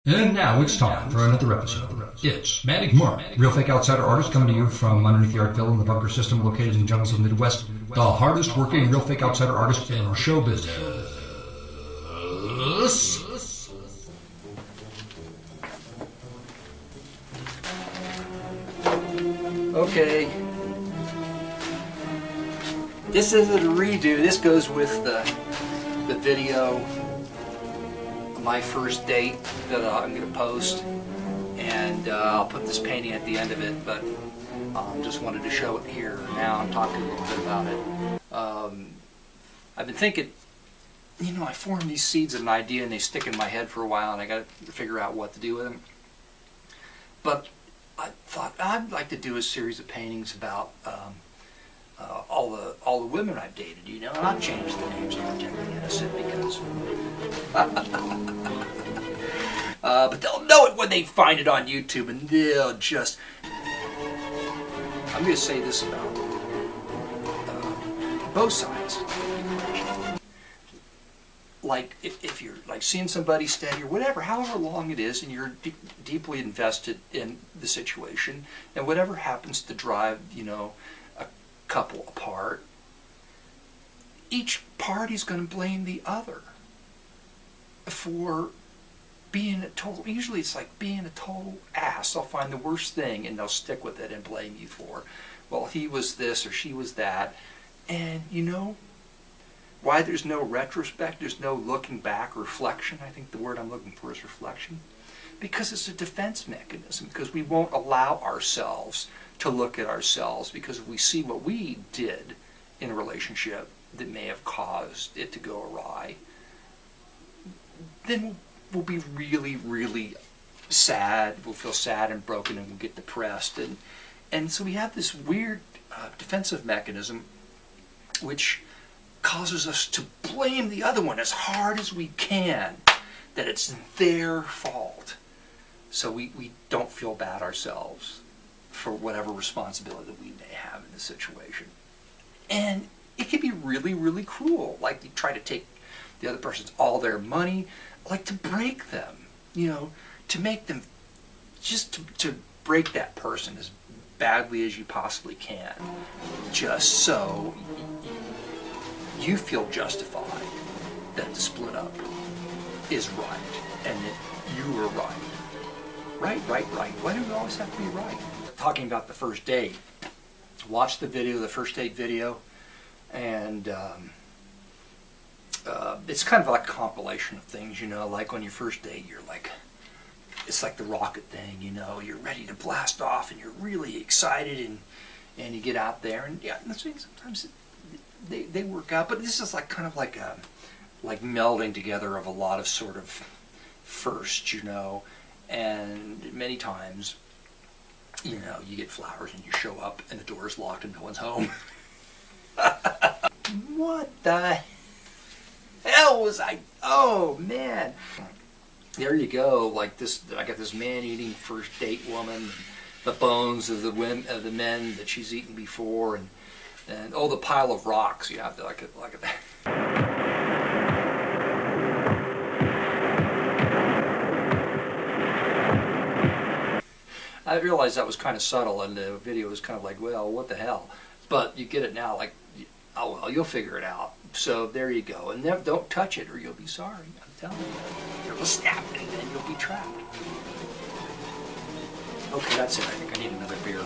And now it's time for another episode. It's Manic, real fake outsider artist coming to you from underneath the Artville in the bunker system located in the jungles of the Midwest. The hardest working real fake outsider artist in show business. Okay. This isn't a redo. This goes with the video of my first date that I'm going to post. And I'll put this painting at the end of it, but just wanted to show it here now and talk a little bit about it. I've been thinking, you know, I form these seeds of an idea and they stick in my head for a while and I got to figure out what to do with them. But I thought I'd like to do a series of paintings about all the women I've dated, you know, and I'll change the names and pretend to be innocent because but they'll know it when they find it on YouTube and they'll just, I'm going to say this about both sides. Like if you're like seeing somebody steady or whatever, however long it is, and you're deeply invested in the situation, and whatever happens to drive, you know, a couple apart, each party's going to blame the other for being a total, usually it's like being a total ass. They'll find the worst thing and they'll stick with it and blame you for, well, he was this or she was that. And you know why there's no retrospect, there's no looking back, reflection? I think the word I'm looking for is reflection. Because it's a defense mechanism, because we won't allow ourselves to look at ourselves, because if we see what we did in a relationship that may have caused it to go awry, then we'll be really, really sad. We'll feel sad and broken and we'll get depressed. And so we have this weird defensive mechanism which causes us to blame the other one as hard as we can, that it's their fault. So we don't feel bad ourselves for whatever responsibility that we may have in the situation. And it can be really, really cruel. Like you try to take the other person's all their money, like to break them, you know, to make them, just to break that person as badly as you possibly can, just so you feel justified that the split up is right and that you are right. Right. Why do we always have to be right? Talking about the first date, watch the video, the first date video, and it's kind of like a compilation of things, you know, like on your first date, you're like, it's like the rocket thing, you know, you're ready to blast off and you're really excited and you get out there and yeah, sometimes they work out, but this is like kind of like melding together of a lot of sort of firsts, you know, and many times, you know, you get flowers and you show up and the door is locked and no one's home. What the hell was I? Oh man! There you go. Like this, I got this man-eating first date woman, the bones of the men that she's eaten before, and oh, the pile of rocks. You have to like that. I realized that was kind of subtle, and the video was kind of like, well, what the hell? But you get it now, like, oh well, you'll figure it out. So there you go. And don't touch it or you'll be sorry. I'm telling you. It'll snap and then you'll be trapped. Okay, that's it. I think I need another beer.